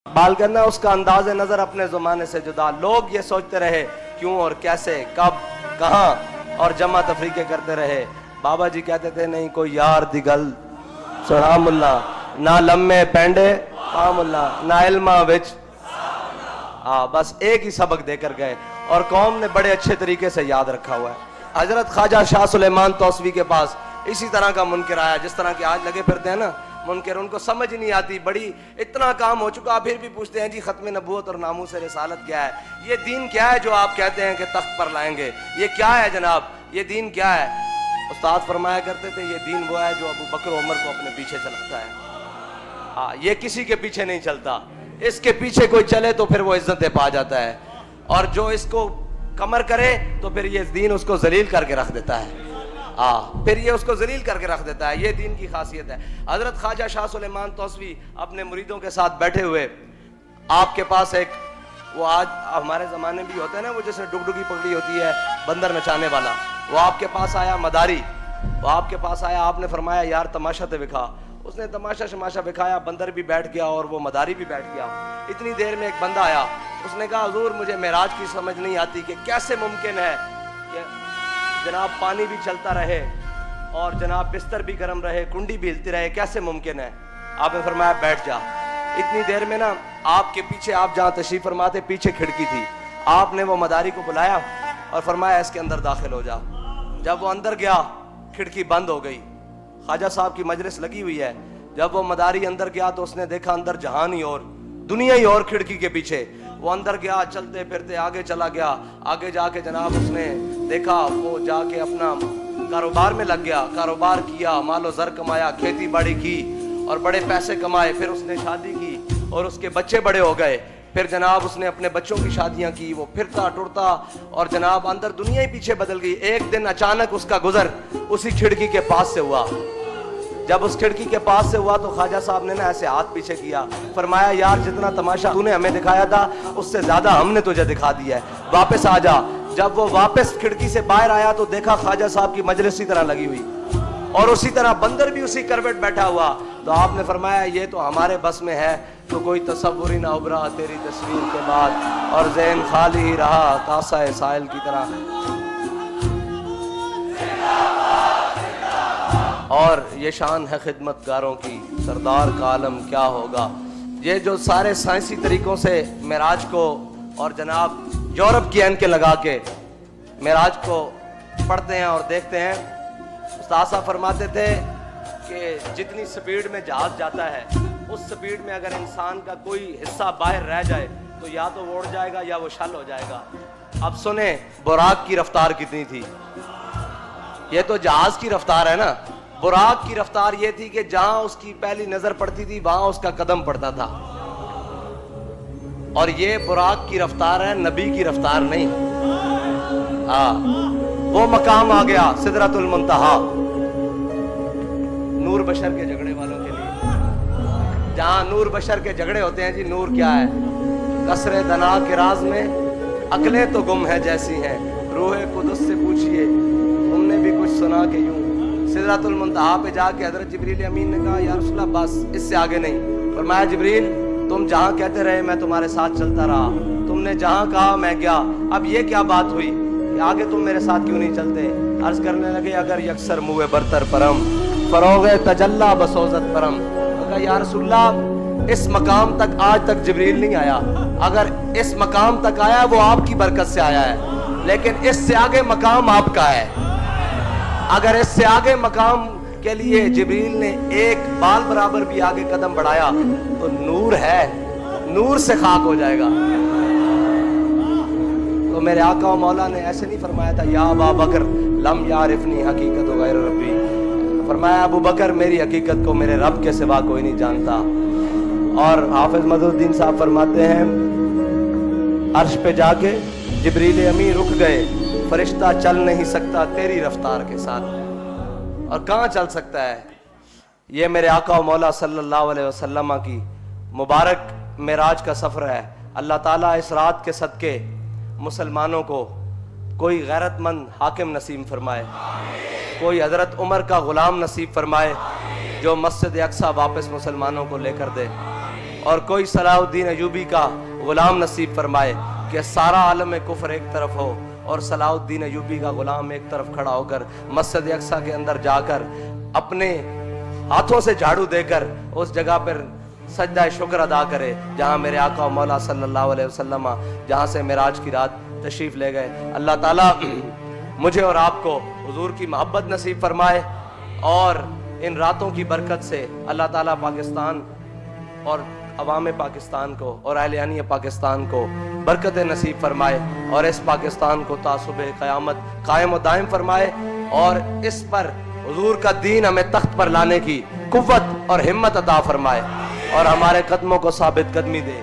बाल करना उसका अंदाज नज़र अपने ज़माने से जुदा। लोग ये सोचते रहे क्यों और कैसे, कब, कहाँ, और जमा तफरीके करते रहे। बाबा जी कहते थे नहीं कोई यार दी गल सुना मुल्ला, ना लम्मे पेंडे पा मुल्ला, ना इल्मा विच। बस एक ही सबक देकर गए और कौम ने बड़े अच्छे तरीके से याद रखा हुआ है। हजरत ख्वाजा शाह सुलेमान तौसवी के पास इसी तरह का मुनकर आया, जिस तरह के आज लगे फिरते हैं ना मुनकर, उनको समझ नहीं आती, बड़ी इतना काम हो चुका फिर भी पूछते हैं जी खत्म नबूवत और नामूस रिसालत क्या है, ये दीन क्या है जो आप कहते हैं कि तख्त पर लाएंगे, ये क्या है जनाब, ये दीन क्या है। उस्ताद फरमाया करते थे ये दीन वो है जो अबू बकर उमर को अपने पीछे चलाता है। ये किसी के पीछे नहीं चलता, इसके पीछे कोई चले तो फिर वो इज्जतें पा जाता है, और जो इसको कमर करे तो फिर ये दीन उसको जलील करके रख देता है। फिर ये उसको जलील करके रख देता है। ये दीन की खासियत है। हजरत ख्वाजा शाह सुलेमान तौसवी अपने मुरीदों के साथ बैठे हुए, आपके पास एक वो आज हमारे ज़माने में भी होता है ना, वो जैसे डुगडुगी पगड़ी होती है बंदर नचाने वाला, वो आपके पास आया मदारी, वो आपके पास आया, आपने फरमाया यार तमाशा तो दिखा। उसने तमाशा शमाशा दिखाया, बंदर भी बैठ गया और वो मदारी भी बैठ गया। इतनी देर में एक बंदा आया, उसने कहा हुजूर मुझे मेराज की समझ नहीं आती कि कैसे मुमकिन है कि जनाब पानी भी चलता रहे और जनाब बिस्तर भी गर्म रहे, कुंडी भी हिलती रहे, कैसे मुमकिन है। आपने फरमाया बैठ जा। इतनी देर में ना आपके पीछे, आप जहाँ तशरीफ फरमाते पीछे खिड़की थी, आपने वो मदारी को बुलाया और फरमाया इसके अंदर दाखिल हो जा। जब वो अंदर गया खिड़की बंद हो गई, ख्वाजा साहब की मजलिस लगी हुई है। जब वो मदारी अंदर गया तो उसने देखा अंदर जहान ही और दुनिया ही और खिड़की के पीछे। वो अंदर गया, चलते फिरते आगे चला गया। आगे जाके जनाब उसने देखा, वो जाके अपना कारोबार में लग गया, कारोबार किया, मालो ज़र कमाया, खेती बाड़ी की और बड़े पैसे कमाए। फिर उसने शादी की और उसके बच्चे बड़े हो गए। फिर जनाब उसने अपने बच्चों की शादियां की, वो फिरता टुरता और जनाब अंदर दुनिया ही पीछे बदल गई। एक दिन अचानक उसका गुजर उसी खिड़की के पास से हुआ। जब उस खिड़की के पास से हुआ तो ख्वाजा साहब ने ना ऐसे हाथ पीछे किया, फरमाया यार जितना तमाशा तूने हमें दिखाया था उससे ज्यादा हमने तुझे दिखा दिया है, वापस आ जा। जब वो वापस खिड़की से बाहर आया तो देखा ख्वाजा साहब की मजलिस इसी तरह लगी हुई और उसी तरह बंदर भी उसी करवट बैठा हुआ। तो आपने फरमाया ये तो हमारे बस में है, तो कोई तसव्वुर ही ना उभरा तेरी तस्वीर के बाद और ज़हन खाली ही रहा कासा साइल की तरह। और ये शान है खिदमतगारों की, सरदार का आलम क्या होगा। ये जो सारे साइंसी तरीकों से मेराज को और जनाब यूरोप की ऐनकें लगा के मेराज को पढ़ते हैं और देखते हैं। उस्ताद साहब फरमाते थे कि जितनी स्पीड में जहाज जाता है उस स्पीड में अगर इंसान का कोई हिस्सा बाहर रह जाए तो या तो वो उड़ जाएगा या वो शल हो जाएगा। अब सुने बुराक की रफ्तार कितनी थी। ये तो जहाज की रफ्तार है ना, बुराक की रफ्तार ये थी कि जहां उसकी पहली नजर पड़ती थी वहां उसका कदम पड़ता था। और ये बुराक की रफ्तार है, नबी की रफ्तार नहीं। वो मकाम आ गया सिदरतुल मुंतहा, नूर बशर के झगड़े वालों के लिए। जहां नूर बशर के झगड़े होते हैं जी, नूर क्या है, कसरे दना के राज में अकलें तो गुम है जैसी हैं, रूहे कुदस से पूछिए तुमने भी कुछ सुना के यूं। सिदरतुल मुंतहा पे जाके हजरत जिब्रील अमीन ने कहा या रसूल अल्लाह बस इससे आगे नहीं। फरमाया जिब्रील तुम जहां कहते रहे मैं तुम्हारे साथ चलता रहा, तुमने जहां कहा मैं गया, अब ये क्या बात हुई कि आगे तुम मेरे साथ क्यों नहीं चलते। अर्ज करने लगे अगर यक्सर मुए बरतर परम फरोगे तजल्ला बसोजत परम। कहा या रसूल अल्लाह इस मकाम तक आज तक जिब्रील नहीं आया, अगर इस मकाम तक आया वो आपकी बरकत से आया है, लेकिन इससे आगे मकाम आपका है। अगर इससे आगे मकाम के लिए जिब्रील ने एक बाल बराबर भी आगे कदम बढ़ाया तो नूर है, नूर से खाक हो जाएगा। तो मेरे आका और मौला ने ऐसे नहीं फरमाया था या अबा बकर लम यारिफनी हकीकत गैर रब्बी। फरमाया अबू बकर मेरी हकीकत को मेरे रब के सिवा कोई नहीं जानता। और हाफिज मदुद्दीन साहब फरमाते हैं अर्श पे जाके जिब्रील अमीन रुक गए, फरिश्ता चल नहीं सकता तेरी रफ्तार के साथ। और कहाँ चल सकता है। ये मेरे आका और मौला सल्लल्लाहु अलैहि वसल्लम की मुबारक मेराज का सफ़र है। अल्लाह ताला इस रात के सदके मुसलमानों को कोई गैरतमंद हाकिम नसीब फरमाए, कोई हजरत उमर का गुलाम नसीब फरमाए जो मस्जिद अक्सा वापस मुसलमानों को लेकर दे। اور کوئی صلاح الدین ایوبی کا غلام نصیب فرمائے کہ سارا عالم کفر ایک طرف ہو اور صلاح الدین ایوبی کا غلام ایک طرف کھڑا ہو کر مسجد اقصیٰ کے اندر جا کر اپنے ہاتھوں سے جھاڑو دے کر اس جگہ پر سجدہ شکر ادا کرے جہاں میرے آقا و مولا صلی اللہ علیہ وسلم جہاں سے معراج کی رات تشریف لے گئے۔ اللہ تعالیٰ مجھے اور آپ کو حضور کی محبت نصیب فرمائے، اور ان راتوں کی برکت سے اللہ تعالیٰ پاکستان اور عوام پاکستان کو اور اہلیانی پاکستان کو برکت نصیب فرمائے، اور اس پاکستان کو تا صبح قیامت قائم و دائم فرمائے، اور اس پر حضور کا دین ہمیں تخت پر لانے کی قوت اور ہمت عطا فرمائے، اور ہمارے قدموں کو ثابت قدمی دے۔